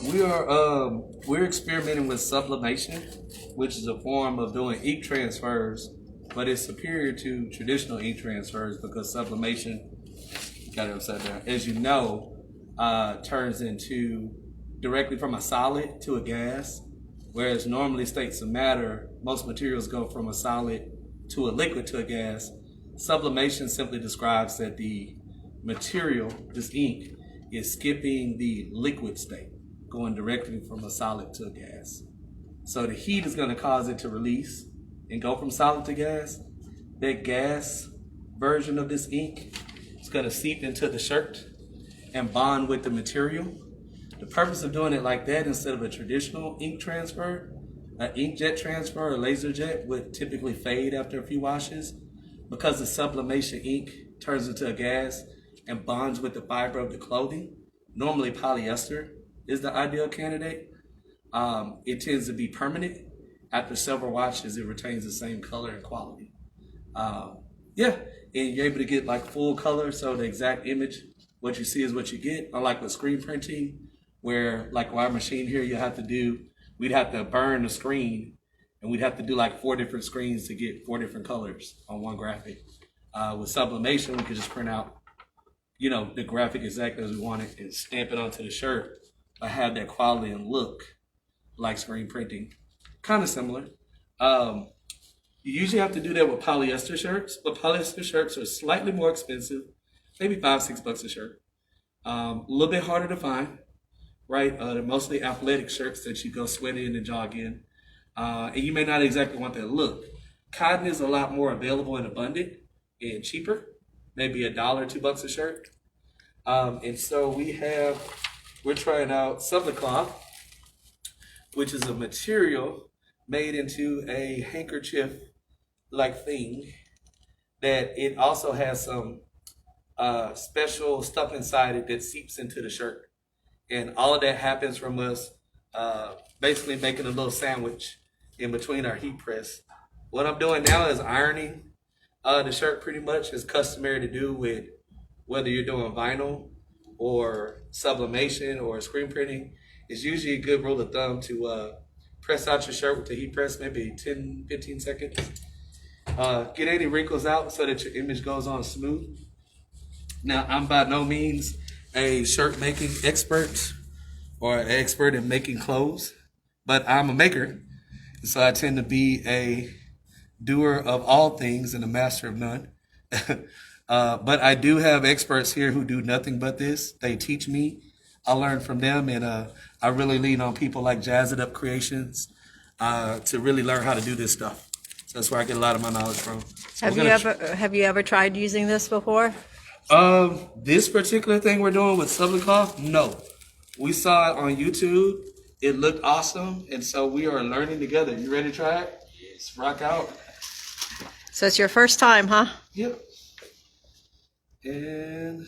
we're experimenting with sublimation, which is a form of doing ink transfers, but it's superior to traditional ink transfers because sublimation, got it upside down, as you know, turns into directly from a solid to a gas, whereas normally states of matter, most materials go from a solid to a liquid to a gas. Sublimation simply describes that the material, this ink, is skipping the liquid state, going directly from a solid to a gas. So the heat is going to cause it to release and go from solid to gas. That gas version of this ink is going to seep into the shirt and bond with the material. The purpose of doing it like that instead of a traditional ink transfer, an inkjet transfer or laser jet would typically fade after a few washes. Because the sublimation ink turns into a gas and bonds with the fiber of the clothing, normally polyester is the ideal candidate. It tends to be permanent. After several washes, it retains the same color and quality. Yeah, and you're able to get like full color, so the exact image, what you see is what you get. Unlike with screen printing, where like our machine here, we'd have to burn the screen, and we'd have to do like 4 different screens to get 4 different colors on one graphic. With sublimation, we could just print out, the graphic exactly as we want it and stamp it onto the shirt, but have that quality and look like screen printing. Kind of similar. You usually have to do that with polyester shirts, but polyester shirts are slightly more expensive, maybe $5-6 a shirt. A little bit harder to find, right? They're mostly athletic shirts that you go sweat in and jog in. And you may not exactly want that look. Cotton is a lot more available and abundant and cheaper, maybe $1 or $2 a shirt. And so we're trying out Sublicloth, which is a material made into a handkerchief-like thing that it also has some special stuff inside it that seeps into the shirt. And all of that happens from us basically making a little sandwich in between our heat press. What I'm doing now is ironing the shirt pretty much as customary to do with whether you're doing vinyl or sublimation or screen printing. It's usually a good rule of thumb to press out your shirt with the heat press, maybe 10, 15 seconds. Get any wrinkles out so that your image goes on smooth. Now, I'm by no means a shirt making expert or an expert in making clothes, but I'm a maker. So I tend to be a doer of all things and a master of none. But I do have experts here who do nothing but this. They teach me. I learn from them, and I really lean on people like Jazz It Up Creations to really learn how to do this stuff. So that's where I get a lot of my knowledge from. So Have you ever tried using this before? This particular thing we're doing with Sublicloth, no. We saw it on YouTube. It looked awesome, and so we are learning together. You ready to try it? Yes. Rock out. So it's your first time, huh? Yep. And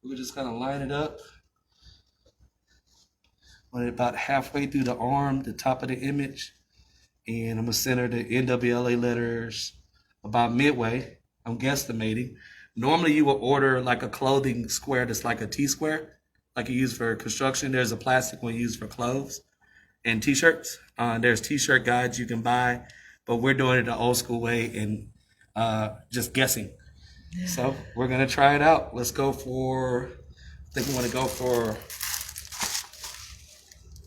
we're just gonna line it up. When about halfway through the arm, the top of the image, and I'm gonna center the NWLA letters about midway. I'm guesstimating. Normally you will order like a clothing square that's like a T-square, like you use for construction. There's a plastic one used for clothes and t-shirts. There's t-shirt guides you can buy, but we're doing it the old school way and just guessing. Yeah. So we're gonna try it out. Let's go for, I think we wanna go for.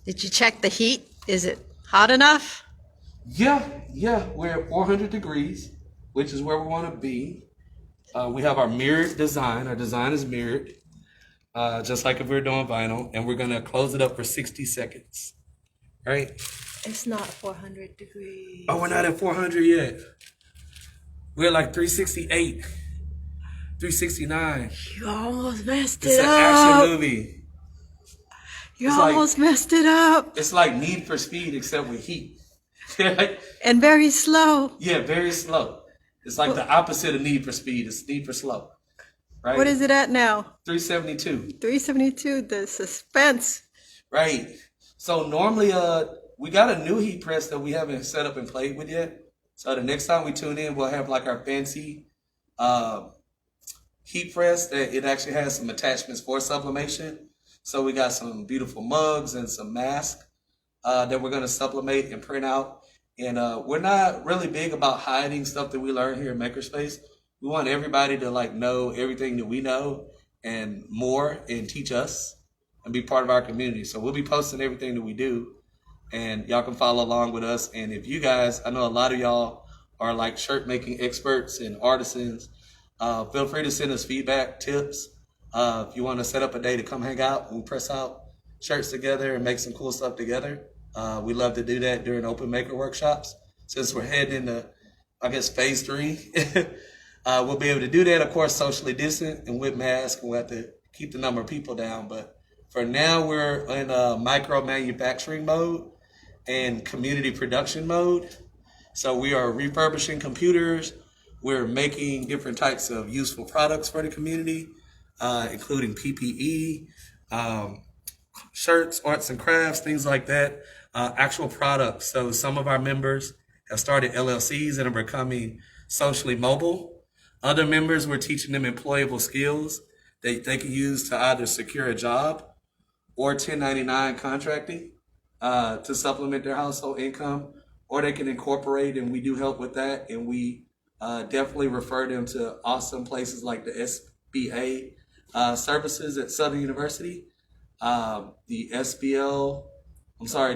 Did you check the heat? Is it hot enough? Yeah, we're at 400 degrees, which is where we wanna be. We have our mirrored design. Our design is mirrored, just like if we were doing vinyl, and we're gonna close it up for 60 seconds, right? It's not 400 degrees. Oh, we're not at 400 yet. We're like 368, 369. You almost messed It's it an up. action movie. You almost messed it up. It's like Need for Speed, except with heat. And very slow. Yeah, very slow. It's like the opposite of Need for Speed. It's Need for Slow. Right? What is it at now? 372. 372, the suspense. Right. So normally we got a new heat press that we haven't set up and played with yet. So the next time we tune in, we'll have like our fancy heat press that it actually has some attachments for sublimation. So we got some beautiful mugs and some masks that we're going to supplement and print out. And we're not really big about hiding stuff that we learn here in Makerspace. We want everybody to like know everything that we know and more and teach us and be part of our community. So we'll be posting everything that we do, and y'all can follow along with us. And if you guys, I know a lot of y'all are like shirt making experts and artisans, feel free to send us feedback, tips. If you want to set up a day to come hang out and press out shirts together and make some cool stuff together, we love to do that during open maker workshops. Since we're heading into, I guess, phase 3, we'll be able to do that, of course, socially distant and with masks, and we'll have to keep the number of people down. But for now, we're in micro manufacturing mode and community production mode. So we are refurbishing computers. We're making different types of useful products for the community, including PPE, shirts, arts and crafts, things like that, actual products. So some of our members have started LLCs and are becoming socially mobile. Other members, we're teaching them employable skills that they can use to either secure a job or 1099 contracting to supplement their household income, or they can incorporate, and we do help with that. And we definitely refer them to awesome places like the SBA services at Southern University, the SBL, I'm sorry,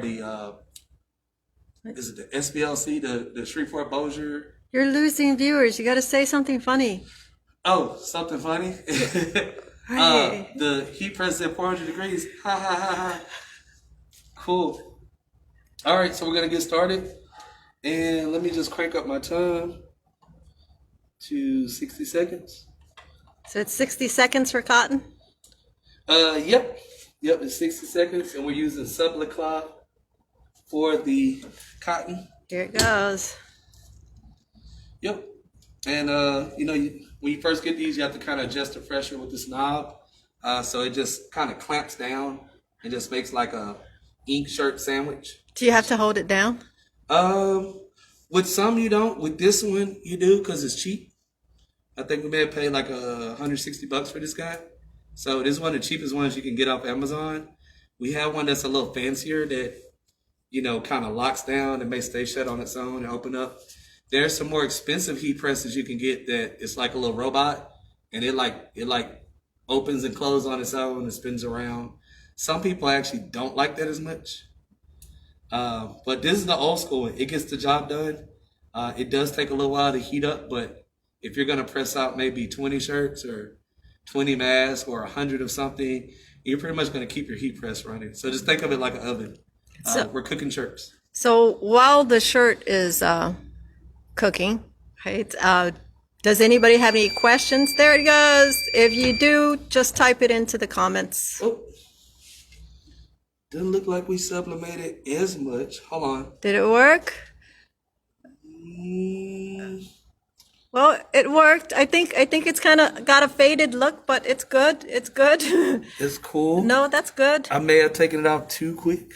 is it the SBLC, the Shreveport Bossier? You're losing viewers. You got to say something funny. Oh, something funny? Right. The heat press at 400 degrees. Ha ha ha ha. Cool. All right, so we're going to get started. And let me just crank up my time to 60 seconds. So it's 60 seconds for cotton? Yep, it's 60 seconds, and we're using sublet cloth for the cotton. Here it goes. Yep, and when you first get these, you have to kind of adjust the pressure with this knob, so it just kind of clamps down and just makes like a ink shirt sandwich. Do you have to hold it down? With some you don't. With this one you do because it's cheap. I think we may have paid like $160 for this guy. So this is one of the cheapest ones you can get off Amazon. We have one that's a little fancier that, kind of locks down and may stay shut on its own and open up. There's some more expensive heat presses you can get that it's like a little robot, and it opens and closes on its own and spins around. Some people actually don't like that as much. But this is the old school one. It gets the job done. It does take a little while to heat up, but if you're going to press out maybe 20 shirts or 20 masks or 100 of something, you're pretty much going to keep your heat press running. So just think of it like an oven. We're cooking shirts. So while the shirt is cooking, right, does anybody have any questions? There it goes. If you do, just type it into the comments. Oh, doesn't look like we sublimated as much. Hold on. Did it work? Well, it worked. I think it's kind of got a faded look, but it's good. It's good. It's cool. No, that's good. I may have taken it off too quick.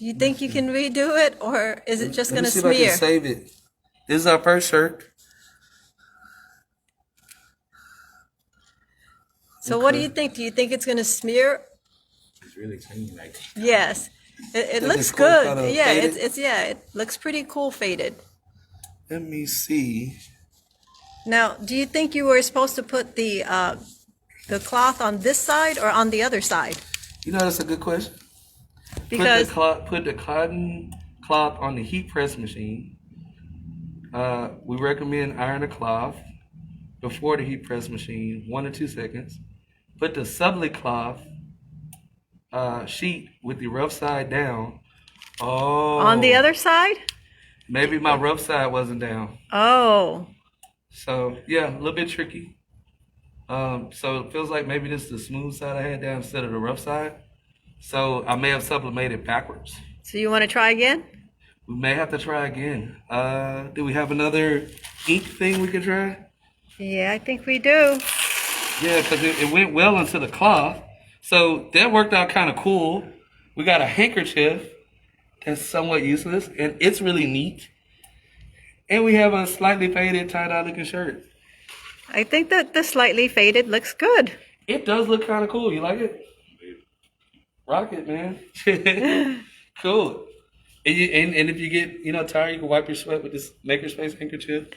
You think you can redo it, or is it just going to Let me see smear? if I can save it. This is our first shirt. So what do you think? Do you think it's going to smear? It's really tiny right there. Yes. It looks it's cool, good. kinda Yeah, faded? it looks pretty cool faded. Let me see. Now, do you think you were supposed to put the cloth on this side or on the other side? That's a good question. Because Put the cotton cloth on the heat press machine. We recommend iron the cloth before the heat press machine, 1 to 2 seconds. Put the sublet cloth sheet with the rough side down. Oh, on the other side? maybe my rough side wasn't down. Oh. So yeah, a little bit tricky. So it feels like maybe this is the smooth side I had down instead of the rough side. So I may have sublimated backwards. So you want to try again? We may have to try again. Do we have another ink thing we can try? Yeah, I think we do. Yeah, because it went well into the cloth. So that worked out kind of cool. We got a handkerchief that's somewhat useless, and it's really neat. And we have a slightly faded tie-dye looking shirt. I think that the slightly faded looks good. It does look kind of cool. You like it? Rock it, man. Cool. And if you get tired, you can wipe your sweat with this Makerspace handkerchief.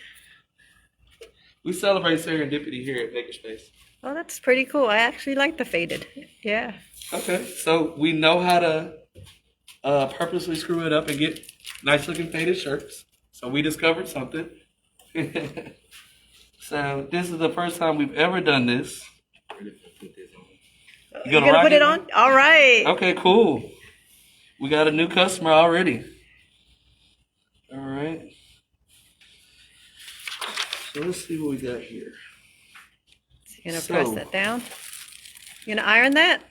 We celebrate serendipity here at Makerspace. Well, that's pretty cool. I actually like the faded. Yeah. Okay, so we know how to purposely screw it up and get nice looking faded shirts. So we discovered something. So this is the first time we've ever done this. You gonna rock put it on? All right. Okay, cool. We got a new customer already. All right. So let's see what we got here. So you're gonna press that down. You gonna iron that?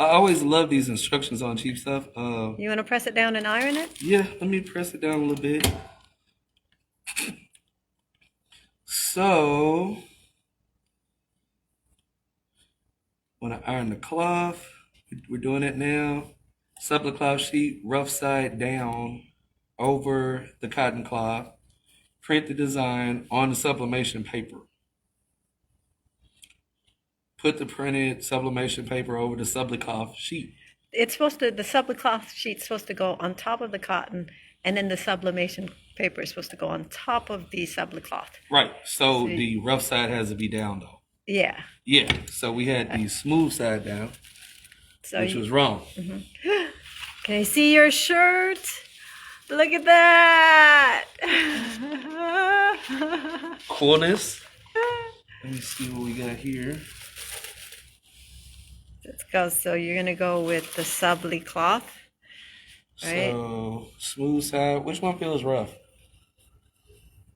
I always love these instructions on cheap stuff. You wanna press it down and iron it? Yeah, let me press it down a little bit. So, when I iron the cloth, we're doing it now. Supple cloth sheet, rough side down over the cotton cloth. Print the design on the sublimation paper. Put the printed sublimation paper over the supple cloth sheet. The supple cloth sheet's supposed to go on top of the cotton, and then the sublimation paper is supposed to go on top of the supple cloth. Right. So the rough side has to be down though. Yeah. Yeah. So we had the smooth side down, which was wrong. Can I see your shirt? Look at that. Coolness. Let me see what we got here. Let's go. So you're gonna go with the supple cloth, right? So smooth side. Which one feels rough?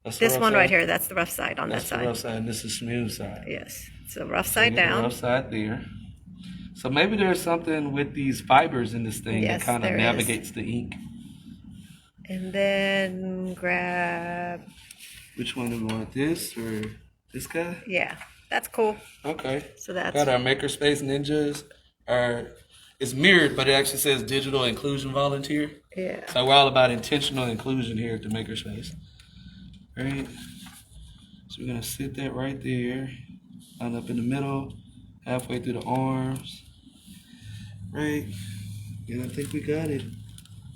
That's the This rough one side? right here. That's the rough side on That's that the rough side. side. And this is smooth side. Yes. So rough So side we get the down. rough side there. So maybe there's something with these fibers in this thing Yes, that kind of there is. navigates the ink. And then grab. Which one do we want? This or this guy? Yeah, that's cool. Okay. So that's Got our Makerspace Ninjas. It's mirrored, but it actually says Digital Inclusion Volunteer. yeah. So we're all about intentional inclusion here at the Makerspace. Right? So we're gonna sit that right there, line up in the middle, halfway through the arms. Right? And I think we got it.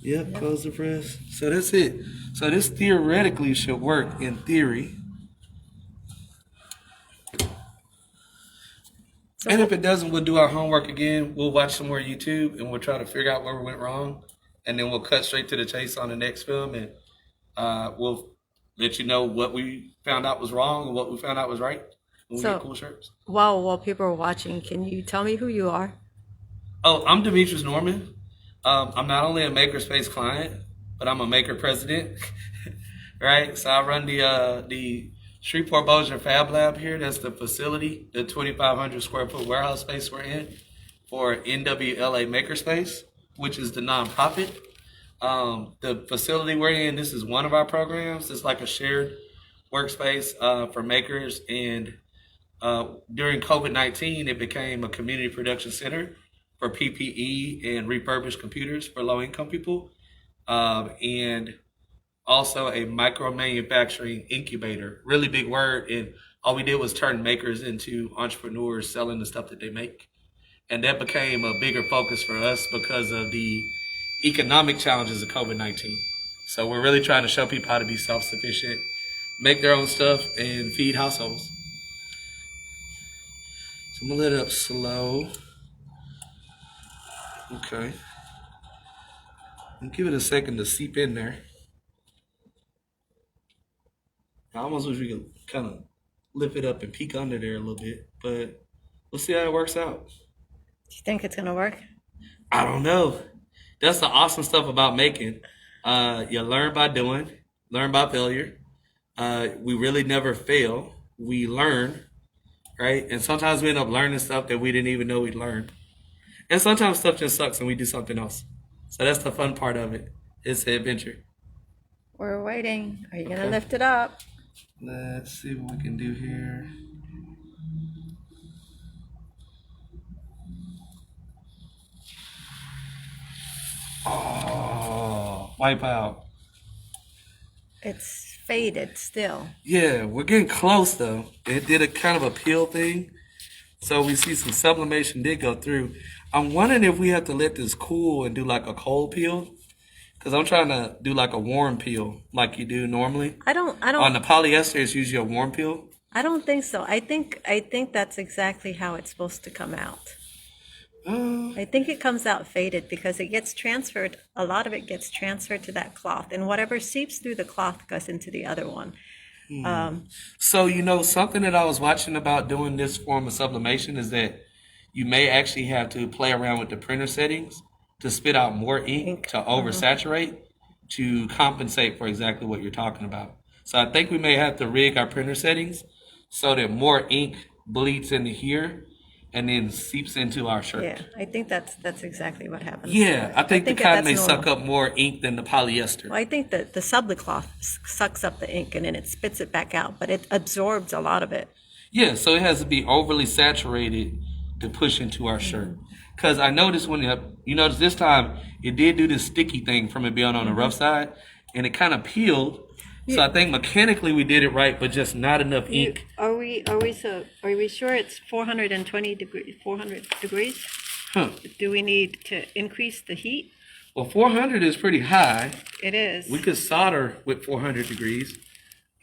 Yep, close the press. So that's it. So this theoretically should work in theory. And if it doesn't, we'll do our homework again. We'll watch some more YouTube and we'll try to figure out where we went wrong. And then we'll cut straight to the chase on the next film and we'll let you know what we found out was wrong and what we found out was right. And we So- get cool shirts. While people are watching, can you tell me who you are? Oh, I'm Demetrius Norman. I'm not only a Makerspace client, but I'm a Maker president, right? So I run the Shreveport Bossier Fab Lab here. That's the facility, the 2,500 square foot warehouse space we're in for NWLA Makerspace, which is the nonprofit. The facility we're in, this is one of our programs. It's like a shared workspace for makers. And during COVID-19, it became a community production center for PPE and refurbished computers for low-income people, and also a micro manufacturing incubator. Really big word, and all we did was turn makers into entrepreneurs selling the stuff that they make. And that became a bigger focus for us because of the economic challenges of COVID-19. So we're really trying to show people how to be self-sufficient, make their own stuff, and feed households. So I'm gonna let it up slow. Okay. And give it a second to seep in there. I almost wish we could kind of lift it up and peek under there a little bit, but we'll see how it works out. Do you think it's gonna work? I don't know. That's the awesome stuff about making. You learn by doing, learn by failure. We really never fail. We learn, right? And sometimes we end up learning stuff that we didn't even know we'd learned. And sometimes stuff just sucks and we do something else. So that's the fun part of it. It's the adventure. We're waiting. Are you gonna Okay. lift it up? Let's see what we can do here. Oh, wipe out. It's faded still. Yeah, we're getting close though. It did a kind of a peel thing So we see some sublimation did go through. I'm wondering if we have to let this cool and do like a cold peel. Because I'm trying to do like a warm peel like you do normally. I don't On the polyester, it's usually a warm peel. I don't think so. I think that's exactly how it's supposed to come out. I think it comes out faded because it gets transferred. A lot of it gets transferred to that cloth, and whatever seeps through the cloth goes into the other one. So, you know, something that I was watching about doing this form of sublimation is that you may actually have to play around with the printer settings to spit out more ink to oversaturate to compensate for exactly what you're talking about. So I think we may have to rig our printer settings so that more ink bleeds into here and then seeps into our shirt. Yeah, I think that's exactly what happens. Yeah, I think the cotton may that's suck normal. up more ink than the polyester. Well, I think that the sublicloth sucks up the ink and then it spits it back out, but it absorbs a lot of it. Yeah, so it has to be overly saturated to push into our shirt. Because I noticed when you notice this time it did do this sticky thing from it being on the rough side, and it kind of peeled. So I think mechanically we did it right, but just not enough ink. Are we sure it's 400 degrees? Huh. Do we need to increase the heat? Well, 400 is pretty high. It is. We could solder with 400 degrees,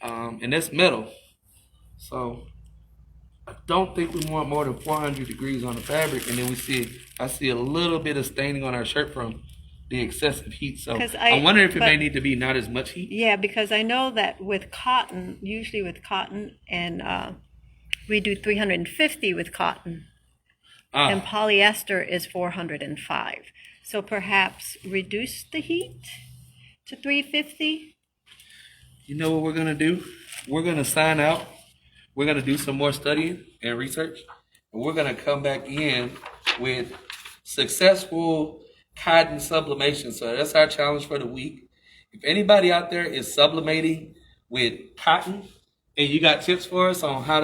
and that's metal. So I don't think we want more than 400 degrees on the fabric, and then I see a little bit of staining on our shirt from the excessive heat. So I wonder if it may need to be not as much heat. Yeah, because I know that with cotton, usually with cotton, and we do 350 with cotton, and polyester is 405. So perhaps reduce the heat to 350. You know what we're gonna do? We're gonna sign out. We're gonna do some more studying and research, and we're gonna come back in with successful cotton sublimation. So that's our challenge for the week. If anybody out there is sublimating with cotton and you got tips for us on how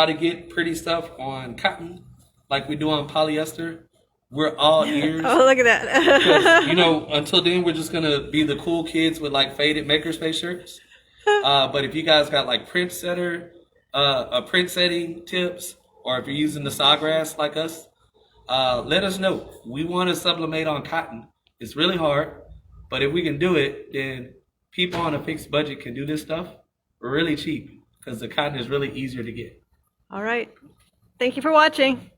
to get pretty stuff on cotton like we do on polyester, we're all ears. Oh, look at that. Because, you know, until then we're just gonna be the cool kids with like faded makerspace shirts. But if you guys got like print setting tips, or if you're using the sawgrass like us, let us know. We want to sublimate on cotton. It's really hard, but if we can do it, then people on a fixed budget can do this stuff really cheap because the cotton is really easier to get. All right. Thank you for watching.